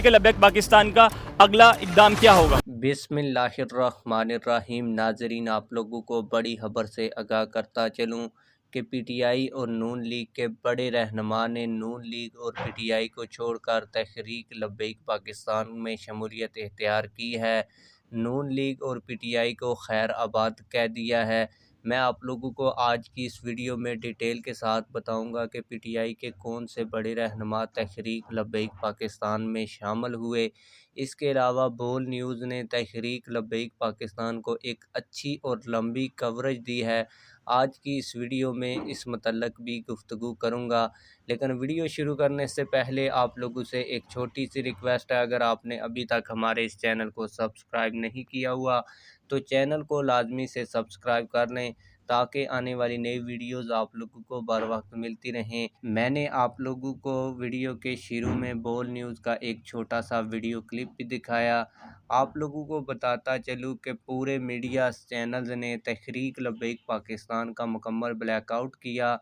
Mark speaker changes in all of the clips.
Speaker 1: तहरीक लब्बैक पाकिस्तान का अगला इक़दाम क्या होगा?
Speaker 2: बिस्मिल्लाहिर्रहमानिर्रहीम। नाजरीन, आप लोगों को बड़ी खबर से आगाह करता चलूँ कि पीटीआई और नून लीग के बड़े रहनुमा ने नून लीग और पीटीआई को छोड़कर तहरीक लब्बैक पाकिस्तान में शमूलियत इख्तियार की है। नून लीग और पीटीआई को खैर आबाद कह दिया है। मैं आप लोगों को आज की इस वीडियो में डिटेल के साथ बताऊंगा कि पीटीआई के कौन से बड़े रहनुमा तहरीक लब्बैक पाकिस्तान में शामिल हुए। इसके अलावा बोल न्यूज़ ने तहरीक लब्बैक पाकिस्तान को एक अच्छी और लंबी कवरेज दी है। आज की इस वीडियो में इस मतल्लक भी गुफ्तगू करूंगा, लेकिन वीडियो शुरू करने से पहले आप लोगों से एक छोटी सी रिक्वेस्ट है। अगर आपने अभी तक हमारे इस चैनल को सब्सक्राइब नहीं किया हुआ तो चैनल को लाजमी से सब्सक्राइब कर लें ताकि आने वाली नई वीडियोस आप लोगों को बर वक्त मिलती रहें। मैंने आप लोगों को वीडियो के शुरू में बोल न्यूज़ का एक छोटा सा वीडियो क्लिप भी दिखाया। आप लोगों को बताता चलूँ कि पूरे मीडिया चैनल्स ने तहरीक लब्बैक पाकिस्तान का मुकम्मल ब्लैकआउट किया।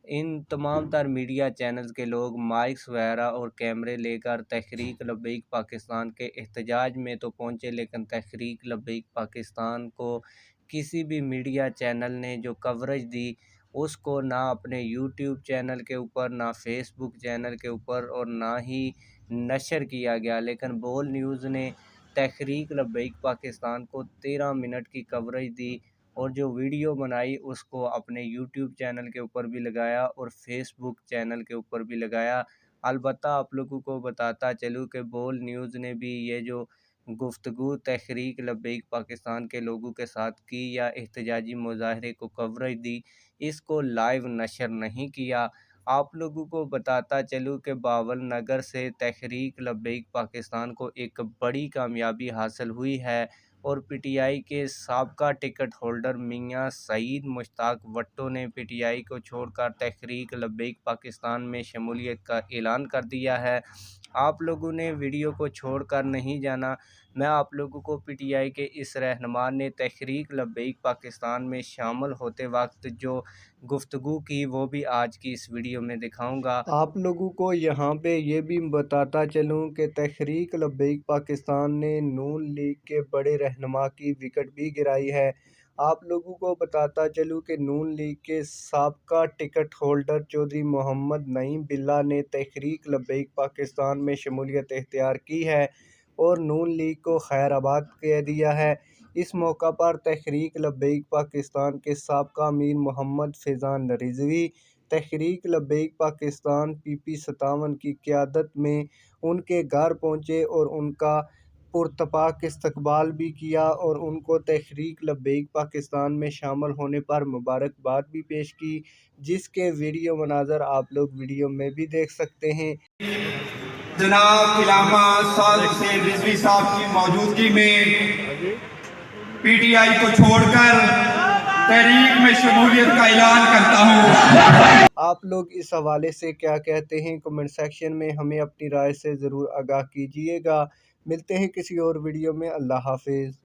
Speaker 2: इन तमाम तर मीडिया चैनल्स के लोग माइक्स वगैरह और कैमरे लेकर तहरीक लब्बैक पाकिस्तान के एहतजाज में तो पहुंचे, लेकिन तहरीक लब्बैक पाकिस्तान को किसी भी मीडिया चैनल ने जो कवरेज दी उसको ना अपने यूट्यूब चैनल के ऊपर, ना फेसबुक चैनल के ऊपर और ना ही नशर किया गया। लेकिन बोल न्यूज़ ने तहरीक लब्बैक पाकिस्तान को 13 मिनट की कवरेज दी और जो वीडियो बनाई उसको अपने यूट्यूब चैनल के ऊपर भी लगाया और फेसबुक चैनल के ऊपर भी लगाया। अलबत्ता आप लोगों को बताता चलूँ कि बोल न्यूज़ ने भी ये जो गुफ्तगू तहरीक लब्बैक पाकिस्तान के लोगों के साथ की या एहतजाजी मुजाहरे को कवरेज दी, इसको लाइव नशर नहीं किया। आप लोगों को बताता चलूँ कि बावल नगर से तहरीक लब्बैक पाकिस्तान को एक बड़ी कामयाबी हासिल हुई है और पीटीआई के साबका टिकट होल्डर मियां सईद मुश्ताक भुट्टो ने पीटीआई को छोड़कर तहरीक लब्बैक पाकिस्तान में शमूलियत का ऐलान कर दिया है। आप लोगों ने वीडियो को छोड़कर नहीं जाना। मैं आप लोगों को पीटीआई के इस रहनुमा ने तहरीक लब्बैक पाकिस्तान में शामिल होते वक्त जो गुफ्तगू की वो भी आज की इस वीडियो में दिखाऊंगा।
Speaker 3: आप लोगों को यहाँ पे ये भी बताता चलूँ कि तहरीक लब्बैक पाकिस्तान ने नून लीग के बड़े रहनुमा की विकेट भी गिराई है। आप लोगों को बताता चलूँ कि नून लीग के साबका टिकट होल्डर चौधरी मोहम्मद नईम बिल्ला ने तहरीक लब्बैक पाकिस्तान में शमूलियत इख्तियार की है और नून लीग को खैराबाद कह दिया है। इस मौका पर तहरीक लब्बैक पाकिस्तान के साबका अमीर मोहम्मद फैज़ान रिजवी तहरीक लब्बैक पाकिस्तान PP 57 की क़यादत में उनके घर पहुंचे और उनका पुरतपाक इस्तकबाल भी किया और उनको तहरीक लब्बैक पाकिस्तान में शामिल होने पर मुबारकबाद भी पेश की, जिसके वीडियो मनाज़र आप लोग वीडियो में भी देख सकते हैं।
Speaker 4: जनाब इलामा सादिक से रिजवी साहब की मौजूदगी में पीटीआई को छोड़कर तहरीक में शमूलियत का ऐलान करता हूँ।
Speaker 3: आप लोग इस हवाले से क्या कहते हैं कमेंट सेक्शन में हमें अपनी राय से ज़रूर आगाह कीजिएगा। मिलते हैं किसी और वीडियो में। अल्लाह हाफिज़।